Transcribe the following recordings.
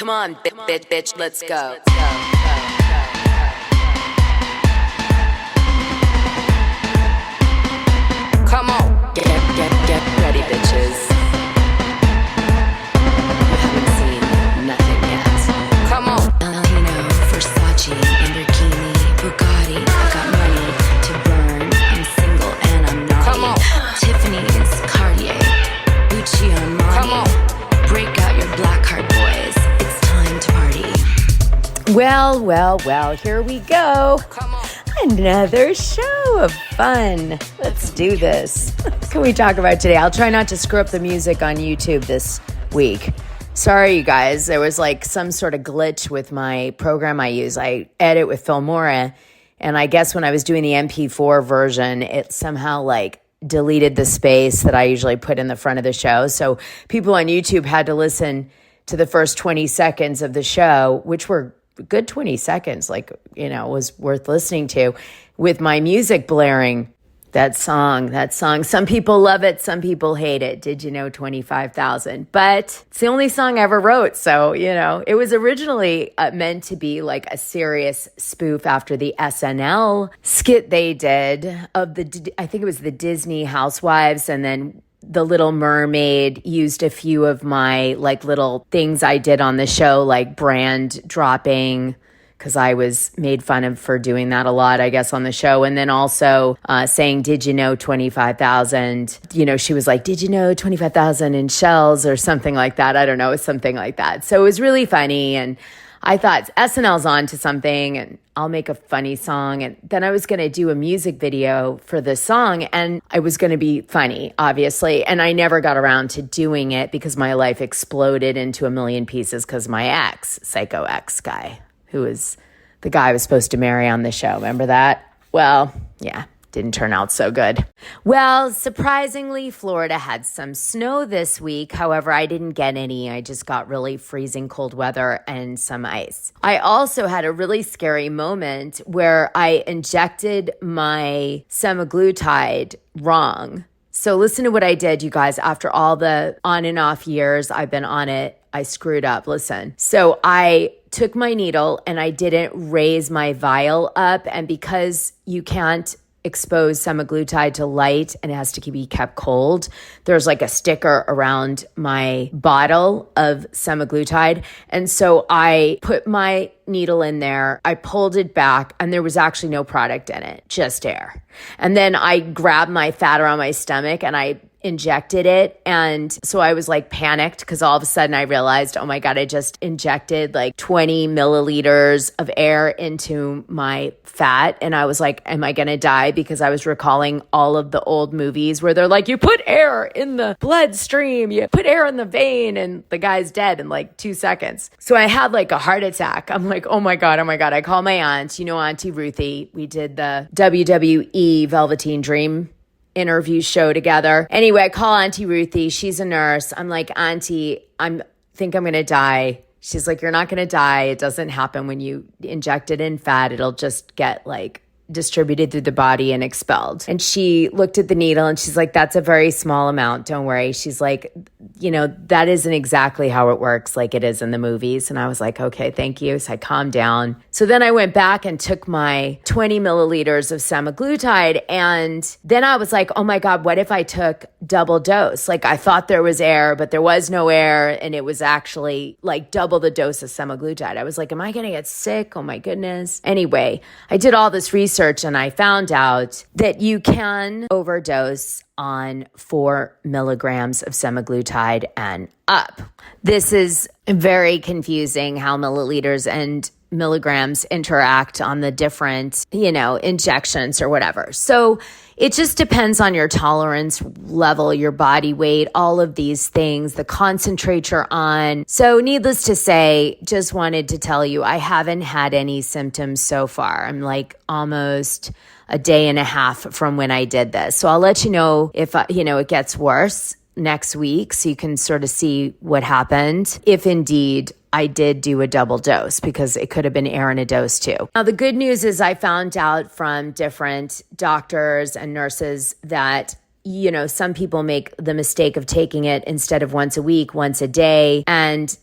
Come on, bitch, let's go. Come on, get ready, bitches. You haven't seen nothing yet. Come on. Valentino, Versace, Lamborghini, Bugatti. I got money to burn. I'm single and I'm naughty. Come on. Tiffany's, Cartier, Gucci on Marty. Come on. Break out your black card, boys. It's time to party. Well, here we go. Come on. Another show of fun. Let's do this. What can we talk about today? I'll try not to screw up the music on YouTube this week. Sorry, you guys. There was like some sort of glitch with my program I use. I edit with Filmora, and I guess when I was doing the MP4 version, it somehow like deleted the space that I usually put in the front of the show. So people on YouTube had to listen to the first 20 seconds of the show, which were good 20 seconds, like, you know, was worth listening to, with my music blaring. That song. Some people love it. Some people hate it. Did you know 25,000? But it's the only song I ever wrote. So, you know, it was originally meant to be like a serious spoof after the SNL skit they did of I think it was the Disney Housewives. And then The Little Mermaid used a few of my like little things I did on the show, like brand dropping, because I was made fun of for doing that a lot, I guess, on the show. And then also saying, did you know 25,000? You know, she was like, did you know 25,000 in shells or something like that? I don't know, something like that. So it was really funny. And I thought SNL's on to something and I'll make a funny song. And then I was going to do a music video for this song and I was going to be funny, obviously. And I never got around to doing it because my life exploded into a million pieces because my ex, psycho ex guy, who was the guy I was supposed to marry on the show. Remember that? Well, yeah, didn't turn out so good. Well, surprisingly, Florida had some snow this week. However, I didn't get any. I just got really freezing cold weather and some ice. I also had a really scary moment where I injected my semaglutide wrong. So listen to what I did, you guys. After all the on and off years I've been on it, I screwed up. Listen. So I took my needle and I didn't raise my vial up. And because you can't expose semaglutide to light and it has to be kept cold, there's like a sticker around my bottle of semaglutide. And so I put my needle in there, I pulled it back, and there was actually no product in it, just air. And then I grabbed my fat around my stomach and I injected it. And so I was like panicked because all of a sudden I realized, oh my God, I just injected like 20 milliliters of air into my fat. And I was like, am I going to die? Because I was recalling all of the old movies where they're like, you put air in the bloodstream, you put air in the vein, and the guy's dead in like 2 seconds. So I had like a heart attack. I'm like, oh my God. I call my aunt, you know, Auntie Ruthie. We did the WWE Velveteen Dream interview show together. Anyway, I call Auntie Ruthie. She's a nurse. I'm like, Auntie, think I'm going to die. She's like, you're not going to die. It doesn't happen when you inject it in fat. It'll just get like distributed through the body and expelled. And she looked at the needle and she's like, that's a very small amount. Don't worry. She's like, you know, that isn't exactly how it works like it is in the movies. And I was like, okay, thank you. So I calmed down. So then I went back and took my 20 milliliters of semaglutide. And then I was like, oh my God, what if I took double dose? Like I thought there was air, but there was no air. And it was actually like double the dose of semaglutide. I was like, am I going to get sick? Oh my goodness. Anyway, I did all this research and I found out that you can overdose on 4 milligrams of semaglutide and up. This is very confusing how milliliters and milligrams interact on the different, you know, injections or whatever. So it just depends on your tolerance level, your body weight, all of these things, the concentrate you're on. So needless to say, just wanted to tell you, I haven't had any symptoms so far. I'm like almost a day and a half from when I did this. So I'll let you know if, it gets worse next week so you can sort of see what happened. If indeed I did do a double dose, because it could have been air in a dose too. Now, the good news is I found out from different doctors and nurses that some people make the mistake of taking it instead of once a week, once a day. And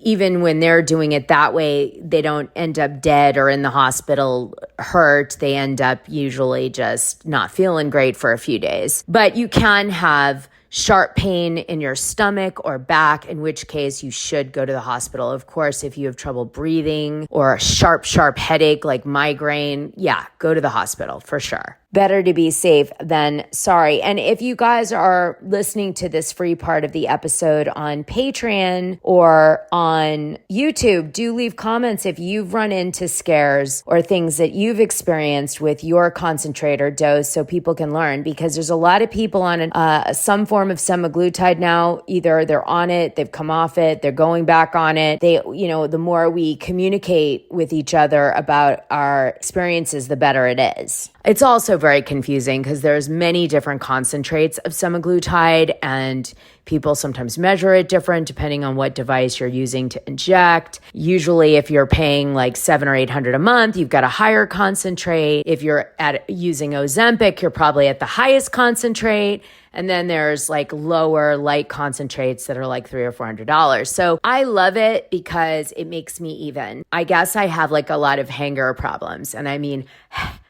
even when they're doing it that way, they don't end up dead or in the hospital hurt. They end up usually just not feeling great for a few days. But you can have sharp pain in your stomach or back, in which case you should go to the hospital. Of course, if you have trouble breathing or a sharp headache like migraine, yeah, go to the hospital for sure. Better to be safe than sorry. And if you guys are listening to this free part of the episode on Patreon or on YouTube, do leave comments if you've run into scares or things that you've experienced with your concentrator dose so people can learn, because there's a lot of people on some form of semaglutide now. Either they're on it, they've come off it, they're going back on it. The more we communicate with each other about our experiences, the better it is. It's also very confusing because there's many different concentrates of semaglutide, and people sometimes measure it different depending on what device you're using to inject. Usually if you're paying like $700 or $800 a month, you've got a higher concentrate. If you're using Ozempic, you're probably at the highest concentrate. And then there's like lower light concentrates that are like $300 or $400. So I love it because it makes me even. I guess I have like a lot of hanger problems, and I mean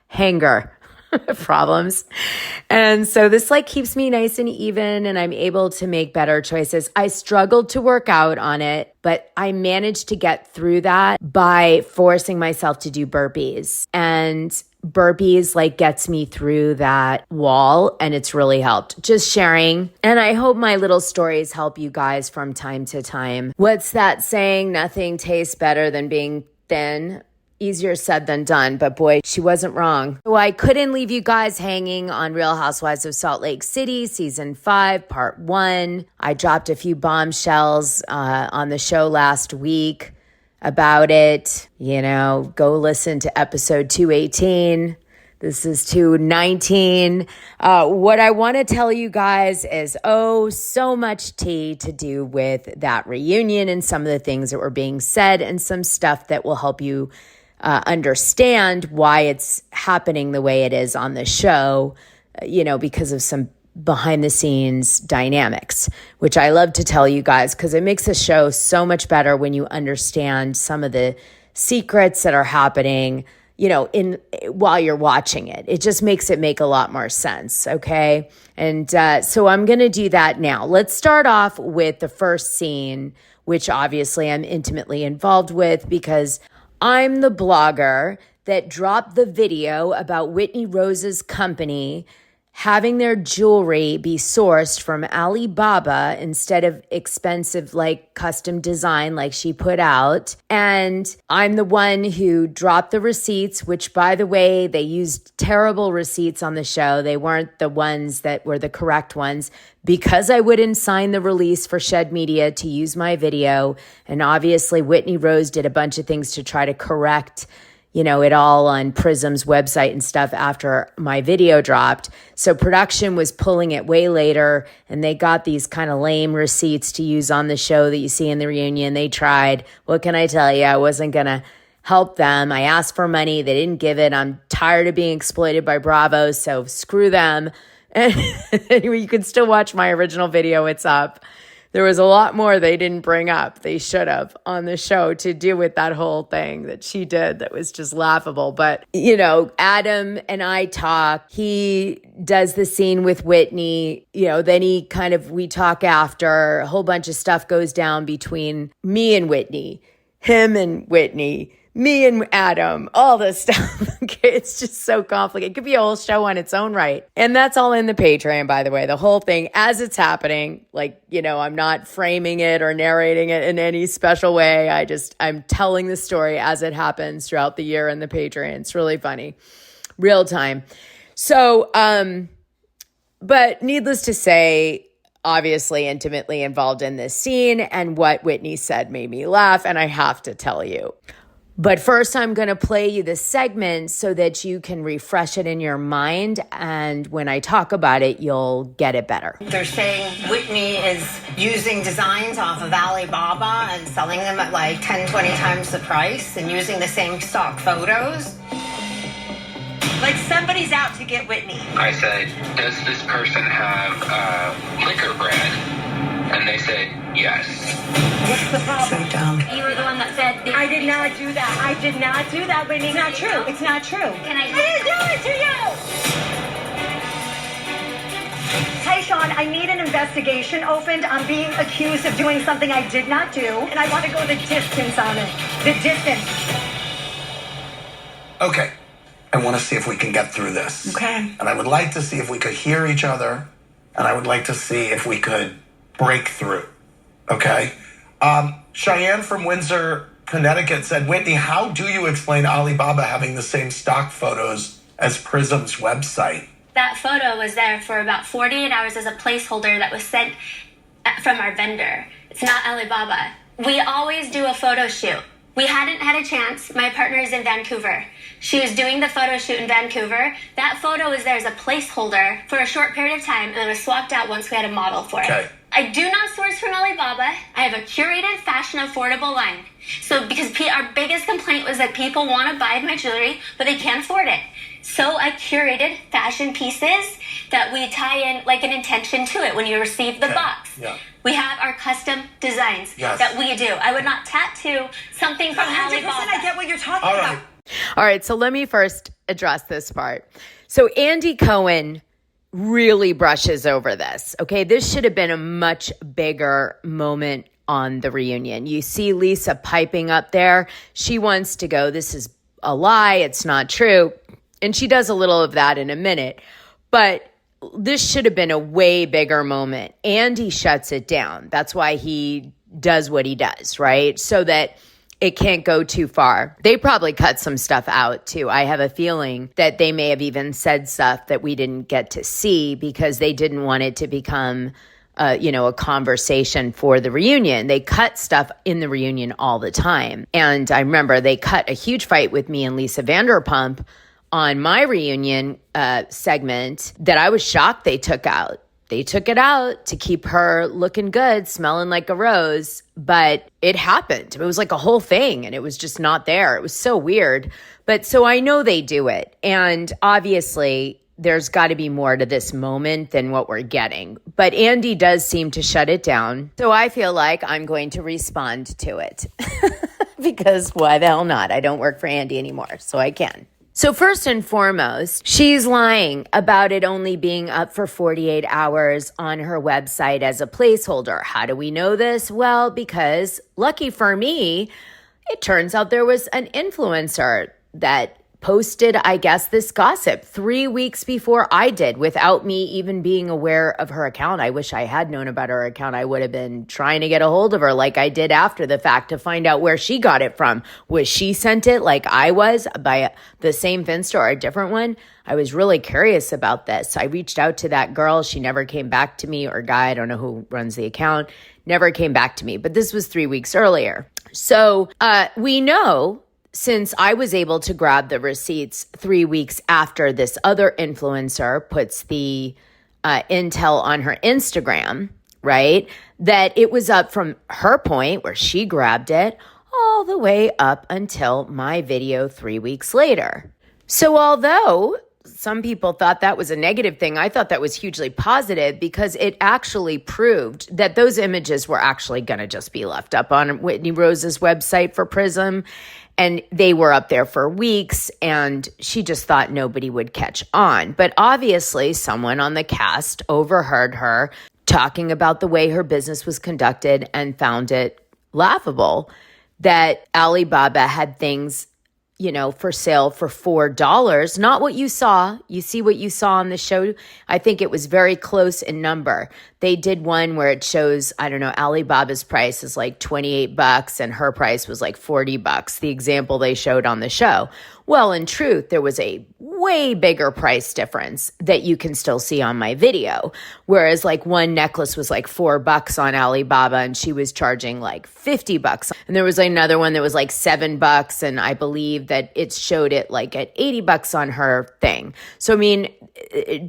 hanger problems. And so this like keeps me nice and even, and I'm able to make better choices. I struggled to work out on it, but I managed to get through that by forcing myself to do burpees. And burpees like gets me through that wall, and it's really helped. Just sharing. And I hope my little stories help you guys from time to time. What's that saying? Nothing tastes better than being thin. Easier said than done, but boy, she wasn't wrong. So I couldn't leave you guys hanging on Real Housewives of Salt Lake City, season 5, part 1. I dropped a few bombshells on the show last week about it. Go listen to episode 218. This is 219. What I want to tell you guys is, so much tea to do with that reunion and some of the things that were being said and some stuff that will help you understand why it's happening the way it is on the show, because of some behind the scenes dynamics, which I love to tell you guys because it makes the show so much better when you understand some of the secrets that are happening, while you're watching it. It just makes it make a lot more sense, okay? And so I'm going to do that now. Let's start off with the first scene, which obviously I'm intimately involved with because I'm the blogger that dropped the video about Whitney Rose's company having their jewelry be sourced from Alibaba instead of expensive, like custom design like she put out. And I'm the one who dropped the receipts, which by the way, they used terrible receipts on the show. They weren't the ones that were the correct ones because I wouldn't sign the release for Shed Media to use my video. And obviously Whitney Rose did a bunch of things to try to correct it all on Prism's website and stuff after my video dropped. So production was pulling it way later, and they got these kind of lame receipts to use on the show that you see in the reunion. They tried. What can I tell you? I wasn't going to help them. I asked for money. They didn't give it. I'm tired of being exploited by Bravo, so screw them. And anyway, you can still watch my original video. It's up. There was a lot more they didn't bring up. They should have on the show to do with that whole thing that she did that was just laughable. But, Adam and I talk. He does the scene with Whitney. Then we talk after. A whole bunch of stuff goes down between me and Whitney, him and Whitney, me and Adam, all this stuff. Okay, it's just so complicated. It could be a whole show on its own right. And that's all in the Patreon, by the way, the whole thing as it's happening. I'm not framing it or narrating it in any special way. I'm telling the story as it happens throughout the year in the Patreon. It's really funny. Real time. So, but needless to say, obviously intimately involved in this scene, and what Whitney said made me laugh, and I have to tell you. But first, I'm going to play you the segment so that you can refresh it in your mind. And when I talk about it, you'll get it better. They're saying Whitney is using designs off of Alibaba and selling them at like 10, 20 times the price and using the same stock photos. Like somebody's out to get Whitney. I said, does this person have liquor brand? And they said yes. What's the problem? So dumb. You were the one that said I did not do that. I did not do that, Whitney. It's not true. It's not true. Can I didn't do it to you! Hey, Sean, I need an investigation opened. I'm being accused of doing something I did not do, and I want to go the distance on it. The distance. Okay. I want to see if we can get through this. Okay. And I would like to see if we could hear each other, and I would like to see if we could break through. Okay? Cheyenne from Windsor, Connecticut said, Whitney, how do you explain Alibaba having the same stock photos as Prism's website? That photo was there for about 48 hours as a placeholder that was sent from our vendor. It's not Alibaba. We always do a photo shoot. We hadn't had a chance. My partner is in Vancouver. She was doing the photo shoot in Vancouver. That photo was there as a placeholder for a short period of time, and it was swapped out once we had a model for it. Okay. I do not source from Alibaba. I have a curated, fashion, affordable line. So because our biggest complaint was that people want to buy my jewelry, but they can't afford it. So I curated fashion pieces that we tie in like an intention to it when you receive the box. Yeah. We have our custom designs that we do. I would not tattoo something from 100%, Alibaba. I get what you're talking All about. right. All right, so let me first address this part. So Andy Cohen really brushes over this. Okay, this should have been a much bigger moment on the reunion. You see Lisa piping up there. She wants to go, this is a lie, it's not true. And she does a little of that in a minute. But this should have been a way bigger moment. Andy shuts it down. That's why he does what he does, right? So that it can't go too far. They probably cut some stuff out too. I have a feeling that they may have even said stuff that we didn't get to see because they didn't want it to become a conversation for the reunion. They cut stuff in the reunion all the time. And I remember they cut a huge fight with me and Lisa Vanderpump on my reunion segment that I was shocked they took out. They took it out to keep her looking good, smelling like a rose, but it happened. It was like a whole thing and it was just not there. It was so weird. But so I know they do it. And obviously there's got to be more to this moment than what we're getting. But Andy does seem to shut it down. So I feel like I'm going to respond to it because why the hell not? I don't work for Andy anymore, so I can. So first and foremost, she's lying about it only being up for 48 hours on her website as a placeholder. How do we know this? Well, because lucky for me, it turns out there was an influencer that posted, I guess, this gossip 3 weeks before I did without me even being aware of her account. I wish I had known about her account. I would have been trying to get a hold of her like I did after the fact to find out where she got it from. Was she sent it like I was by the same Finsta or a different one? I was really curious about this. I reached out to that girl. She never came back to me, or guy, I don't know who runs the account, never came back to me. But this was 3 weeks earlier. So we know, since I was able to grab the receipts 3 weeks after this other influencer puts the intel on her Instagram, right, that it was up from her point where she grabbed it all the way up until my video 3 weeks later. So although some people thought that was a negative thing, I thought that was hugely positive because it actually proved that those images were actually going to just be left up on Whitney Rose's website for Prism. And they were up there for weeks, and she just thought nobody would catch on. But obviously, someone on the cast overheard her talking about the way her business was conducted and found it laughable that Alibaba had things, for sale for $4. Not what you saw. You see what you saw on the show. I think it was very close in number. They did one where it shows, Alibaba's price is like $28 and her price was like $40, the example they showed on the show. Well, in truth, there was a way bigger price difference that you can still see on my video. Whereas like one necklace was like $4 on Alibaba and she was charging like $50. And there was another one that was like $7. And I believe that it showed it like at $80 on her thing. So,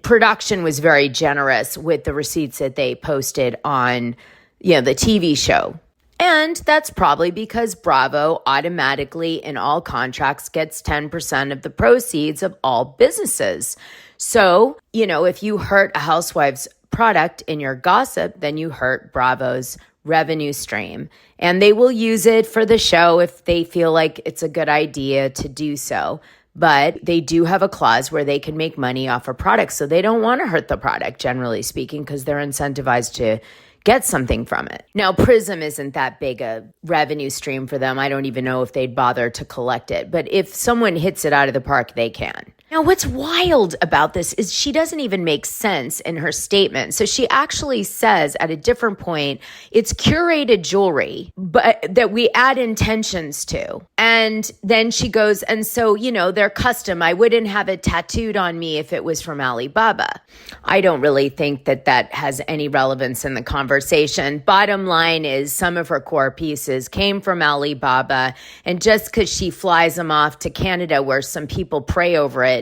production was very generous with the receipts that they posted on, the TV show. And that's probably because Bravo automatically in all contracts gets 10% of the proceeds of all businesses. So, if you hurt a housewife's product in your gossip, then you hurt Bravo's revenue stream. And they will use it for the show if they feel like it's a good idea to do so. But they do have a clause where they can make money off a product. So they don't want to hurt the product, generally speaking, because they're incentivized to get something from it. Now, Prism isn't that big a revenue stream for them. I don't even know if they'd bother to collect it. But if someone hits it out of the park, they can. Now, what's wild about this is she doesn't even make sense in her statement. So she actually says at a different point, it's curated jewelry, but that we add intentions to. And then she goes, and so, you know, they're custom. I wouldn't have it tattooed on me if it was from Alibaba. I don't really think that that has any relevance in the conversation. Bottom line is some of her core pieces came from Alibaba. And just because she flies them off to Canada where some people pray over it,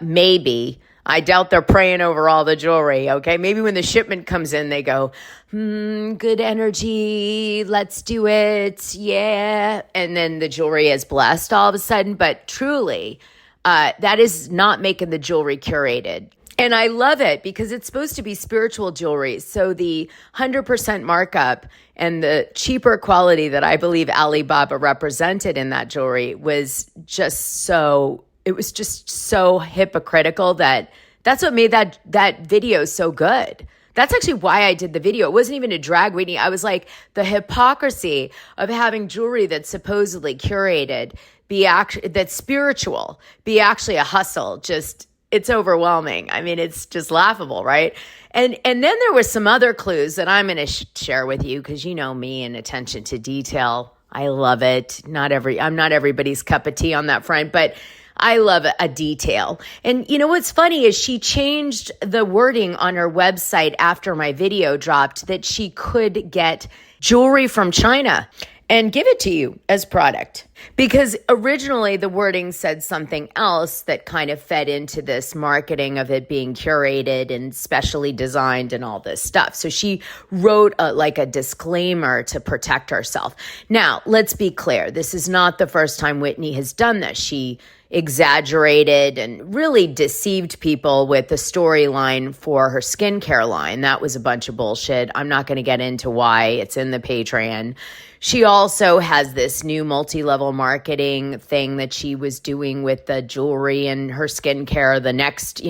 maybe. I doubt they're praying over all the jewelry, okay? Maybe when the shipment comes in, they go, good energy, let's do it, yeah. And then the jewelry is blessed all of a sudden. But truly, that is not making the jewelry curated. And I love it because it's supposed to be spiritual jewelry. So the 100% markup and the cheaper quality that I believe Alibaba represented in that jewelry was just so... It was just so hypocritical that's what made that video so good. That's actually why I did the video. It wasn't even a drag Whitney. I was like, the hypocrisy of having jewelry that's supposedly curated that's spiritual be actually a hustle. Just, it's overwhelming. I mean, it's just laughable, right? And then there was some other clues that I'm going to share with you because you know me and attention to detail. I love it. I'm not everybody's cup of tea on that front, but I love a detail. And you know what's funny is she changed the wording on her website after my video dropped that she could get jewelry from China and give it to you as product. Because originally the wording said something else that kind of fed into this marketing of it being curated and specially designed and all this stuff. So she wrote a disclaimer to protect herself. Now, let's be clear. This is not the first time Whitney has done this. She exaggerated and really deceived people with the storyline for her skincare line. That was a bunch of bullshit. I'm not going to get into why. It's in the Patreon. She also has this new multi-level marketing thing that she was doing with the jewelry and her skincare, the next,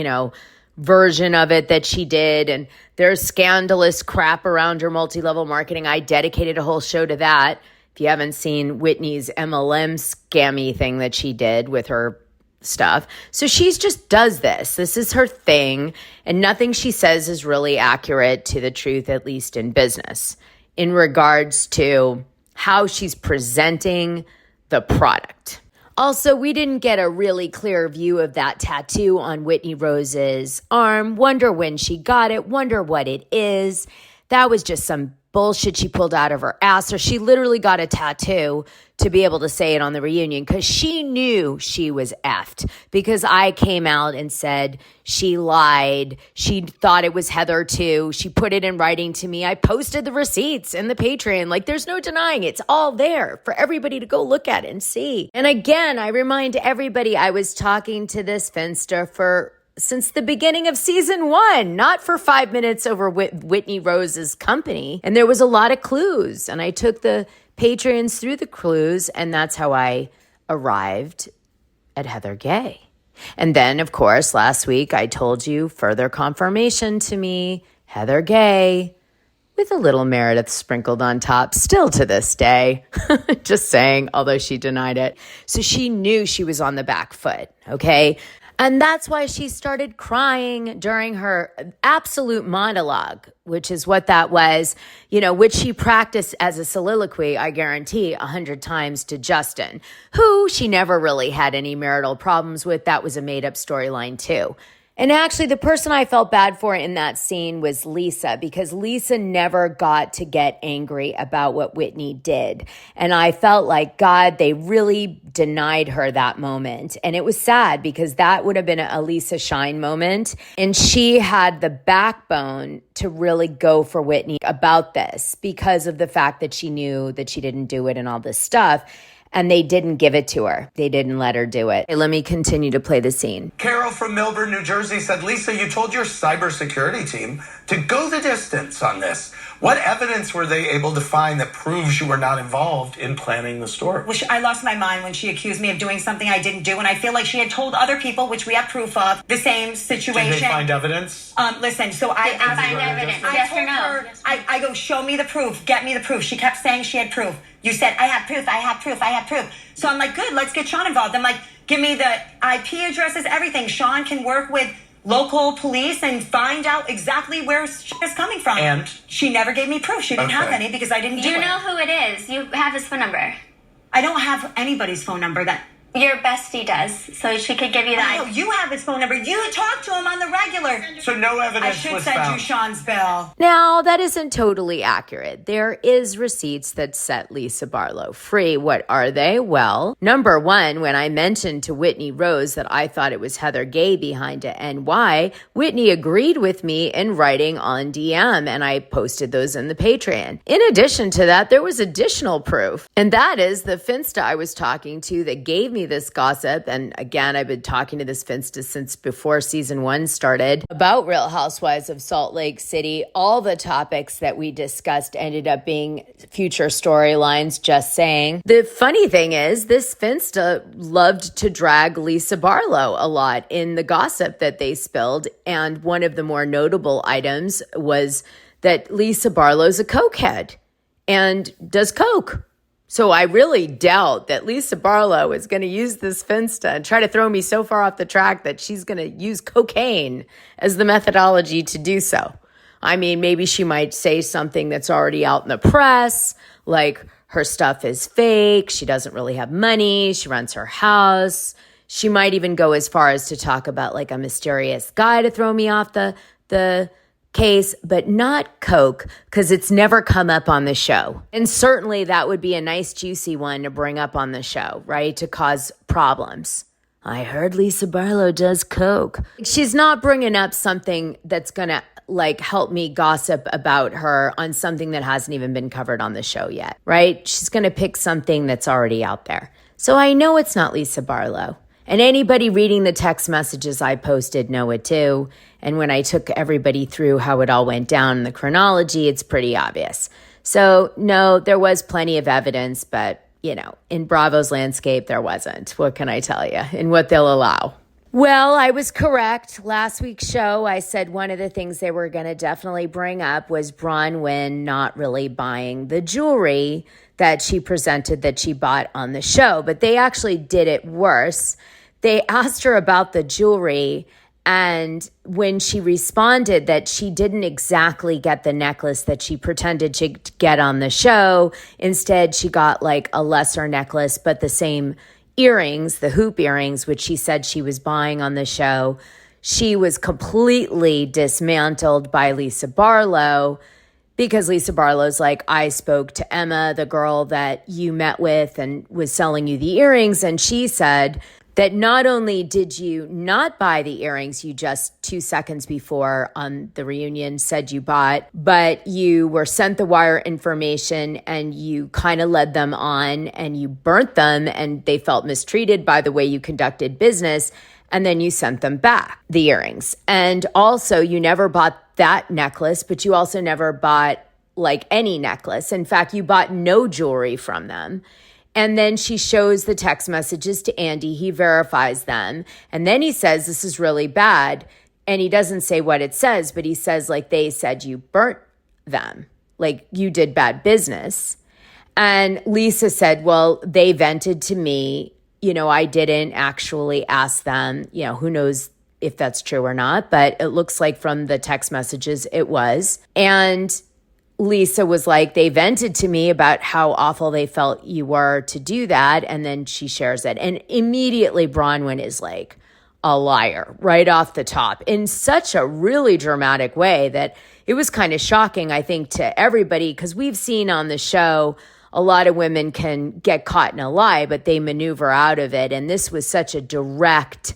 version of it that she did. And there's scandalous crap around her multi-level marketing. I dedicated a whole show to that. If you haven't seen Whitney's MLM scammy thing that she did with her stuff. So she's just does this. This is her thing. And nothing she says is really accurate to the truth, at least in business, in regards to how she's presenting the product. Also, we didn't get a really clear view of that tattoo on Whitney Rose's arm. Wonder when she got it. Wonder what it is. That was just some bullshit she pulled out of her ass, or she literally got a tattoo to be able to say it on the reunion because she knew she was effed because I came out and said she lied. She thought it was Heather too. She put it in writing to me. I posted the receipts in the Patreon. Like, there's no denying it. It's all there for everybody to go look at and see. And again, I remind everybody I was talking to this Finster since the beginning of season 1, not for 5 minutes over Whitney Rose's company. And there was a lot of clues. And I took the Patreons through the clues. And that's how I arrived at Heather Gay. And then, of course, last week I told you further confirmation to me, Heather Gay, with a little Meredith sprinkled on top, still to this day. Just saying, although she denied it. So she knew she was on the back foot, okay? And that's why she started crying during her absolute monologue, which is what that was, which she practiced as a soliloquy, I guarantee, 100 times to Justin, who she never really had any marital problems with. That was a made-up storyline too. And actually, the person I felt bad for in that scene was Lisa, because Lisa never got to get angry about what Whitney did. And I felt like, God, they really denied her that moment. And it was sad because that would have been a Lisa Shine moment. And she had the backbone to really go for Whitney about this because of the fact that she knew that she didn't do it and all this stuff. and they didn't give it to her. They didn't let her do it. Okay, let me continue to play the scene. Carol from Milburn, New Jersey said, Lisa, you told your cybersecurity team to go the distance on this. What evidence were they able to find that proves you were not involved in planning the story? Which I lost my mind when she accused me of doing something I didn't do, and I feel like she had told other people, which we have proof of, the same situation. Did they find evidence? Listen, so I find evidence? Yes or told no? her, I go, show me the proof, get me the proof. She kept saying she had proof. You said, I have proof, I have proof, I have proof. So I'm like, good, let's get Sean involved. I'm like, give me the IP addresses, everything. Sean can work with local police and find out exactly where shit is coming from. And? She never gave me proof. She didn't have any because I didn't do it. You know who it is. You have his phone number. I don't have anybody's phone number that... Your bestie does, so she could give you that. Oh, you have his phone number. You talk to him on the regular. So no I evidence should was send found. you Sean's bill. Now, that isn't totally accurate. There is receipts that set Lisa Barlow free. What are they? Well, number one, when I mentioned to Whitney Rose that I thought it was Heather Gay behind it and why, Whitney agreed with me in writing on DM, and I posted those in the Patreon. In addition to that, there was additional proof, and that is the Finsta I was talking to that gave me this gossip. And again, I've been talking to this Finsta since before season 1 started about Real Housewives of Salt Lake City. All the topics that we discussed ended up being future storylines, just saying. The funny thing is, this Finsta loved to drag Lisa Barlow a lot in the gossip that they spilled. And one of the more notable items was that Lisa Barlow's a cokehead and does coke. So I really doubt that Lisa Barlow is going to use this Finsta and try to throw me so far off the track that she's going to use cocaine as the methodology to do so. I mean, maybe she might say something that's already out in the press, like her stuff is fake, she doesn't really have money, she runs her house. She might even go as far as to talk about like a mysterious guy to throw me off the case, but not coke, because it's never come up on the show. And certainly that would be a nice juicy one to bring up on the show, right? To cause problems. I heard Lisa Barlow does coke. She's not bringing up something that's going to like help me gossip about her on something that hasn't even been covered on the show yet, right? She's going to pick something that's already out there. So I know it's not Lisa Barlow. And anybody reading the text messages I posted know it too. And when I took everybody through how it all went down in the chronology, it's pretty obvious. So no, there was plenty of evidence, but you know, in Bravo's landscape, there wasn't. What can I tell you? In what they'll allow. Well, I was correct. Last week's show, I said one of the things they were going to definitely bring up was Bronwyn not really buying the jewelry that she presented that she bought on the show. But they actually did it worse. They asked her about the jewelry, and when she responded that she didn't exactly get the necklace that she pretended to get on the show, instead she got like a lesser necklace, but the same earrings, the hoop earrings, which she said she was buying on the show, she was completely dismantled by Lisa Barlow, because Lisa Barlow's like, I spoke to Emma, the girl that you met with and was selling you the earrings, and she said that not only did you not buy the earrings you just 2 seconds before on the reunion said you bought, but you were sent the wire information and you kind of led them on and you burnt them and they felt mistreated by the way you conducted business, and then you sent them back, the earrings. And also you never bought that necklace, but you also never bought like any necklace. In fact, you bought no jewelry from them. And then she shows the text messages to Andy. He verifies them. And then he says, this is really bad. And he doesn't say what it says, but he says, like, they said you burnt them. Like, you did bad business. And Lisa said, well, they vented to me. You know, I didn't actually ask them. You know, who knows if that's true or not. But it looks like from the text messages, it was. And Lisa was like, they vented to me about how awful they felt you were to do that. And then she shares it. And immediately Bronwyn is like a liar right off the top in such a really dramatic way that it was kind of shocking, I think, to everybody, because we've seen on the show a lot of women can get caught in a lie, but they maneuver out of it. And this was such a direct,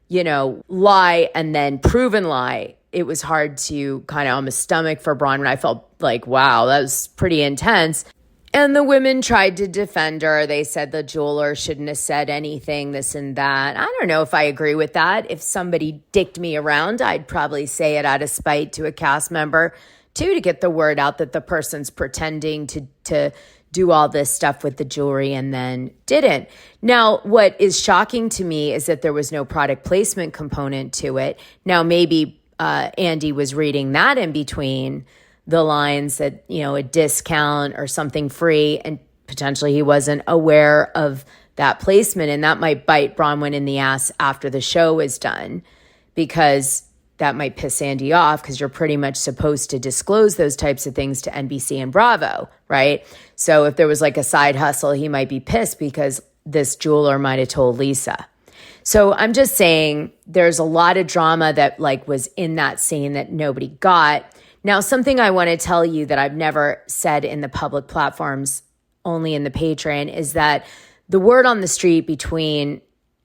you know, lie and then proven lie. It was hard to kind of almost stomach for Bronwyn. I felt like, wow, that was pretty intense. And the women tried to defend her. They said the jeweler shouldn't have said anything, this and that. I don't know if I agree with that. If somebody dicked me around, I'd probably say it out of spite to a cast member too, to get the word out that the person's pretending to do all this stuff with the jewelry and then didn't. Now, what is shocking to me is that there was no product placement component to it. Now, maybe Andy was reading that in between the lines that, a discount or something free, and potentially he wasn't aware of that placement. And that might bite Bronwyn in the ass after the show is done, because that might piss Andy off, because you're pretty much supposed to disclose those types of things to NBC and Bravo, right? So if there was like a side hustle, he might be pissed because this jeweler might have told Lisa. So I'm just saying there's a lot of drama that was in that scene that nobody got. Now, something I want to tell you that I've never said in the public platforms, only in the Patreon, is that the word on the street between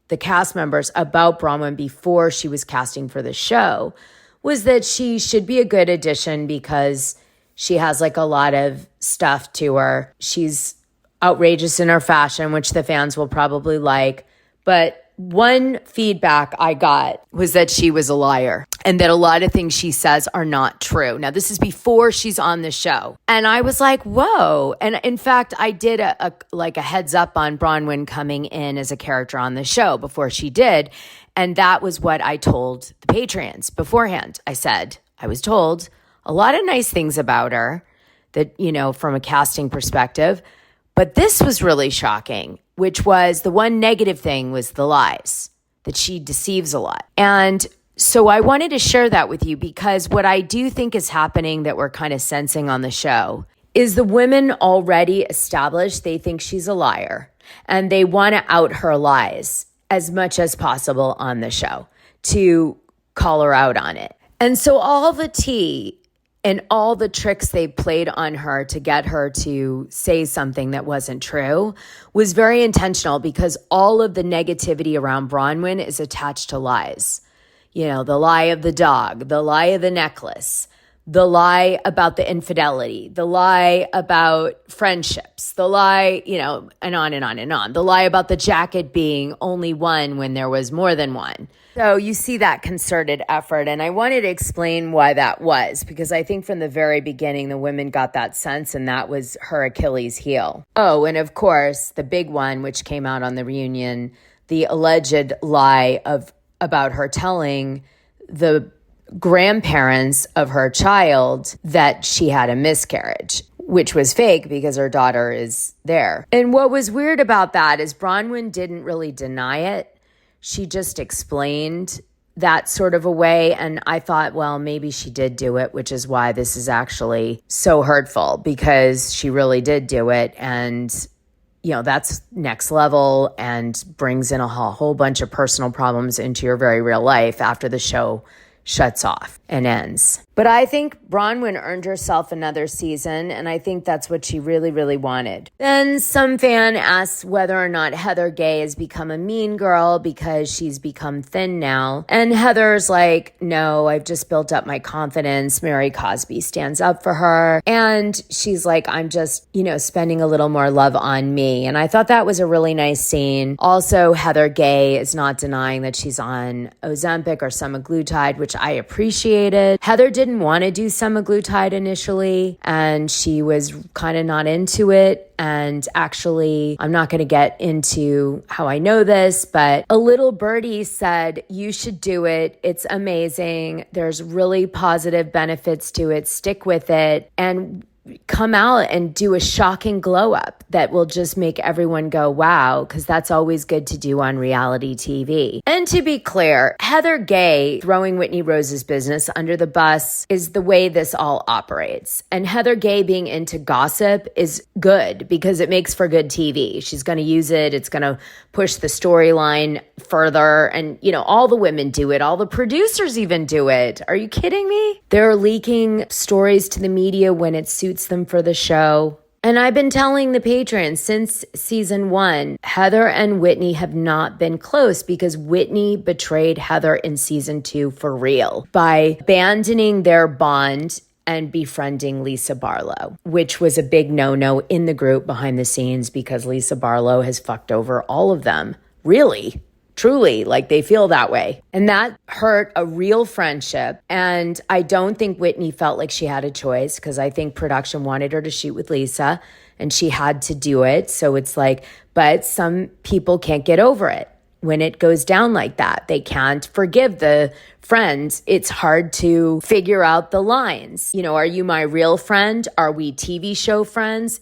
the cast members about Bronwyn before she was casting for the show was that she should be a good addition because she has a lot of stuff to her. She's outrageous in her fashion, which the fans will probably like. But one feedback I got was that she was a liar and that a lot of things she says are not true. Now, this is before she's on the show. And I was like, whoa. And in fact, I did a heads up on Bronwyn coming in as a character on the show before she did. And that was what I told the Patreons beforehand. I said, I was told a lot of nice things about her that, from a casting perspective. But this was really shocking, which was the one negative thing was the lies, that she deceives a lot. And so I wanted to share that with you, because what I do think is happening that we're kind of sensing on the show is the women already established they think she's a liar, and they want to out her lies as much as possible on the show to call her out on it. And so all the tea and all the tricks they played on her to get her to say something that wasn't true was very intentional, because all of the negativity around Bronwyn is attached to lies. The lie of the dog, the lie of the necklace, the lie about the infidelity, the lie about friendships, the lie, and on and on and on. The lie about the jacket being only one when there was more than one. So you see that concerted effort. And I wanted to explain why that was, because I think from the very beginning, the women got that sense, and that was her Achilles heel. Oh, and of course, the big one, which came out on the reunion, the alleged lie about her telling the grandparents of her child that she had a miscarriage, which was fake because her daughter is there. And what was weird about that is Bronwyn didn't really deny it. She just explained that sort of a way. And I thought, well, maybe she did do it, which is why this is actually so hurtful, because she really did do it. And, that's next level and brings in a whole bunch of personal problems into your very real life after the show shuts off and ends. But I think Bronwyn earned herself another season, and I think that's what she really, really wanted. Then some fan asks whether or not Heather Gay has become a mean girl because she's become thin now. And Heather's like, no, I've just built up my confidence. Mary Cosby stands up for her. And she's like, I'm just, spending a little more love on me. And I thought that was a really nice scene. Also, Heather Gay is not denying that she's on Ozempic or Semaglutide, which I appreciated. Heather didn't want to do Semaglutide initially, and she was kind of not into it. And actually, I'm not going to get into how I know this, but a little birdie said, you should do it. It's amazing. There's really positive benefits to it. Stick with it. And come out and do a shocking glow up that will just make everyone go, wow, because that's always good to do on reality TV. And to be clear, Heather Gay throwing Whitney Rose's business under the bus is the way this all operates. And Heather Gay being into gossip is good because it makes for good TV. She's going to use it. It's going to push the storyline further. And, all the women do it. All the producers even do it. Are you kidding me? They're leaking stories to the media when it suits them for the show. And I've been telling the patrons since season 1, Heather and Whitney have not been close because Whitney betrayed Heather in season 2 for real by abandoning their bond and befriending Lisa Barlow, which was a big no-no in the group behind the scenes because Lisa Barlow has fucked over all of them. Really, truly, like they feel that way. And that hurt a real friendship. And I don't think Whitney felt like she had a choice because I think production wanted her to shoot with Lisa and she had to do it. So it's like, but some people can't get over it when it goes down like that. They can't forgive the friends. It's hard to figure out the lines. You know, are you my real friend? Are we TV show friends?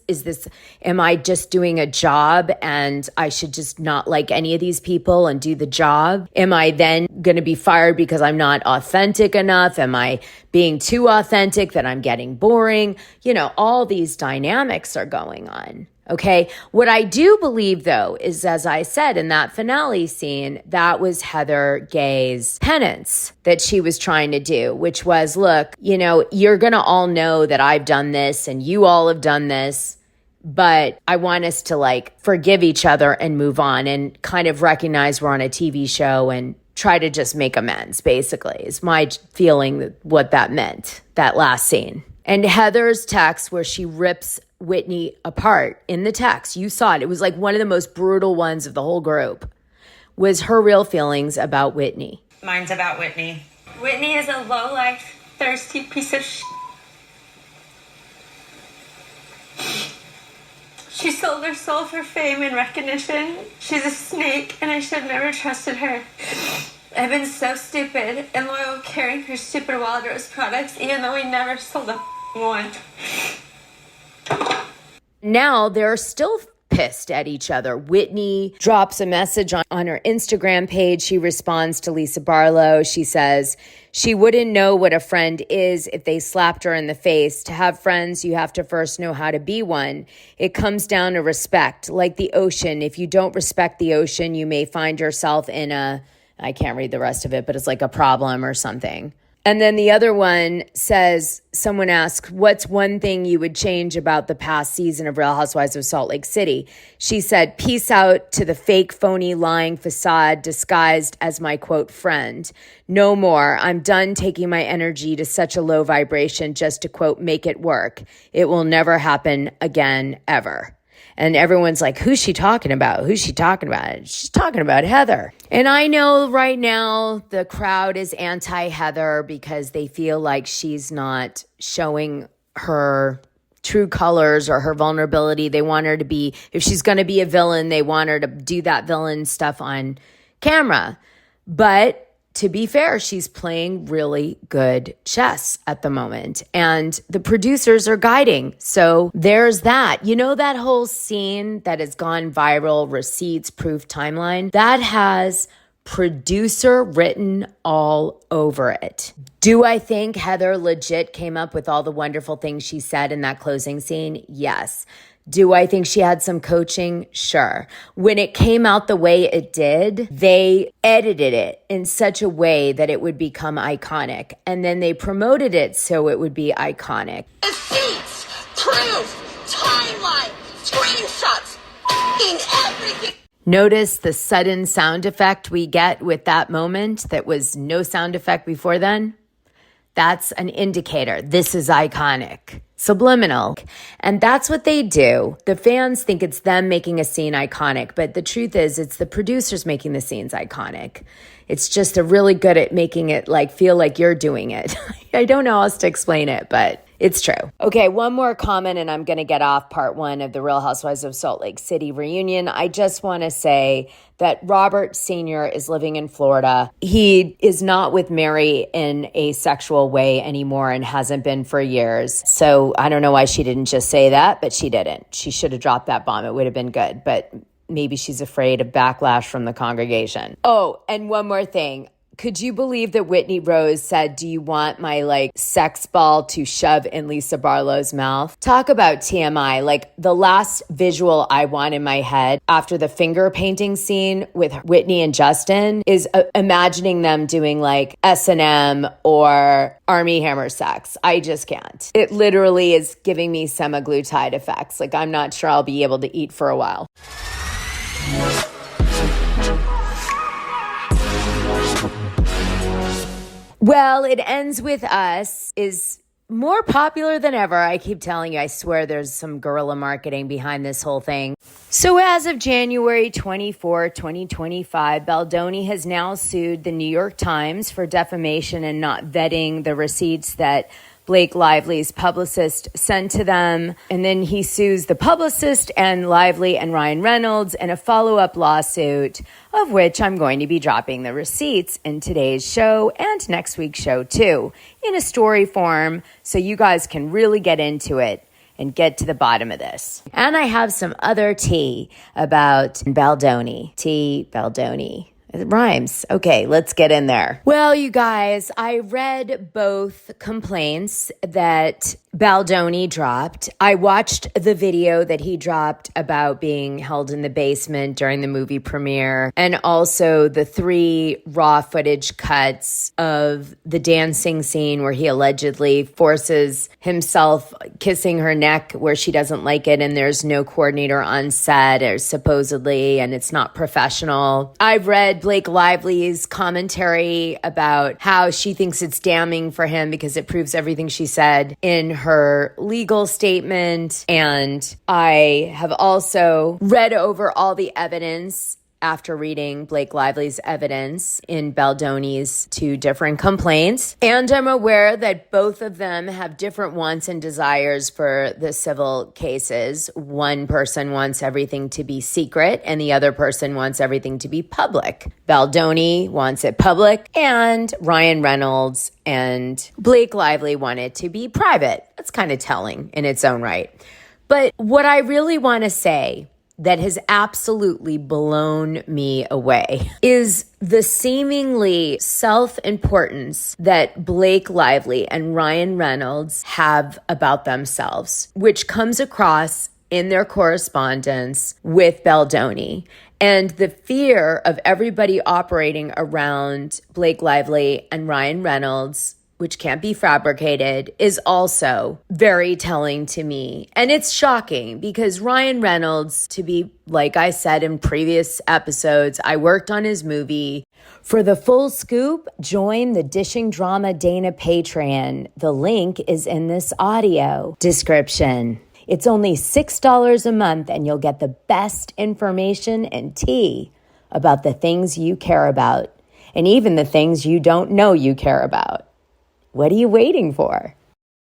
Am I just doing a job and I should just not like any of these people and do the job? Am I then going to be fired because I'm not authentic enough? Am I being too authentic that I'm getting boring? You know, all these dynamics are going on. Okay. What I do believe, though, is, as I said in that finale scene, that was Heather Gay's penance that she was trying to do, which was, look, you know, you're going to all know that I've done this and you all have done this, but I want us to like forgive each other and move on and kind of recognize we're on a TV show and try to just make amends, basically, is my feeling what that meant, that last scene. And Heather's text where she rips Whitney apart in the text, you saw it. It was like one of the most brutal ones of the whole group, was her real feelings about Whitney. Mine's about Whitney. Whitney is a low-life, thirsty piece of shit. She sold her soul for fame and recognition. She's a snake, and I should have never trusted her. I've been so stupid and loyal carrying her stupid Wild Rose products, even though we never sold a one. Now they're still pissed at each other. Whitney drops a message on her Instagram page. She responds to Lisa Barlow. She says she wouldn't know what a friend is if they slapped her in the face. To have friends, you have to first know how to be one. It comes down to respect. Like the ocean, if you don't respect the ocean, you may find yourself in I can't read the rest of it, but it's like a problem or something. And then the other one says, someone asked, what's one thing you would change about the past season of Real Housewives of Salt Lake City? She said, peace out to the fake, phony, lying facade disguised as my, quote, friend. No more. I'm done taking my energy to such a low vibration just to, quote, make it work. It will never happen again, ever. And everyone's like, who's she talking about? Who's she talking about? She's talking about Heather. And I know right now the crowd is anti-Heather because they feel like she's not showing her true colors or her vulnerability. They want her to be, if she's going to be a villain, they want her to do that villain stuff on camera. But to be fair, she's playing really good chess at the moment. And the producers are guiding. So there's that. You know that whole scene that has gone viral, receipts, proof, timeline? That has producer written all over it. Do I think Heather legit came up with all the wonderful things she said in that closing scene? Yes. Do I think she had some coaching? Sure. When it came out the way it did, they edited it in such a way that it would become iconic. And then they promoted it so it would be iconic. Receipts, proof, timeline, screenshots, everything. Notice the sudden sound effect we get with that moment that was no sound effect before then? That's an indicator. This is iconic. Subliminal. And that's what they do. The fans think it's them making a scene iconic, but the truth is it's the producers making the scenes iconic. It's just they're really good at making it like feel like you're doing it. I don't know how else to explain it, but it's true. Okay, one more comment and I'm going to get off part one of the Real Housewives of Salt Lake City reunion. I just want to say that Robert Sr. is living in Florida. He is not with Mary in a sexual way anymore and hasn't been for years. So I don't know why she didn't just say that, but she didn't. She should have dropped that bomb. It would have been good, but maybe she's afraid of backlash from the congregation. Oh, and one more thing. Could you believe that Whitney Rose said, do you want my sex ball to shove in Lisa Barlow's mouth? Talk about TMI. Like the last visual I want in my head after the finger painting scene with Whitney and Justin is imagining them doing S&M or Army Hammer sex. I just can't. It literally is giving me semaglutide effects. I'm not sure I'll be able to eat for a while. Well, it ends with us is more popular than ever. I keep telling you, I swear there's some guerrilla marketing behind this whole thing. So as of January 24, 2025, Baldoni has now sued the New York Times for defamation and not vetting the receipts that Blake Lively's publicist sent to them. And then he sues the publicist and Lively and Ryan Reynolds in a follow-up lawsuit, of which I'm going to be dropping the receipts in today's show and next week's show too, in a story form, so you guys can really get into it and get to the bottom of this. And I have some other tea about Baldoni. Tea, Baldoni. It rhymes. Okay, let's get in there. Well, you guys, I read both complaints that Baldoni dropped. I watched the video that he dropped about being held in the basement during the movie premiere, and also the 3 raw footage cuts of the dancing scene where he allegedly forces himself kissing her neck where she doesn't like it, and there's no coordinator on set, or supposedly, and it's not professional. I've read Blake Lively's commentary about how she thinks it's damning for him because it proves everything she said in her legal statement. And I have also read over all the evidence after reading Blake Lively's evidence in Baldoni's 2 different complaints. And I'm aware that both of them have different wants and desires for the civil cases. One person wants everything to be secret, and the other person wants everything to be public. Baldoni wants it public, and Ryan Reynolds and Blake Lively want it to be private. That's kind of telling in its own right. But what I really want to say that has absolutely blown me away is the seemingly self-importance that Blake Lively and Ryan Reynolds have about themselves, which comes across in their correspondence with Baldoni, and the fear of everybody operating around Blake Lively and Ryan Reynolds, which can't be fabricated, is also very telling to me. And it's shocking because Ryan Reynolds, to be, like I said in previous episodes, I worked on his movie. For the full scoop, join the Dishing Drama Dana Patreon. The link is in this audio description. It's only $6 a month, and you'll get the best information and tea about the things you care about, and even the things you don't know you care about. What are you waiting for?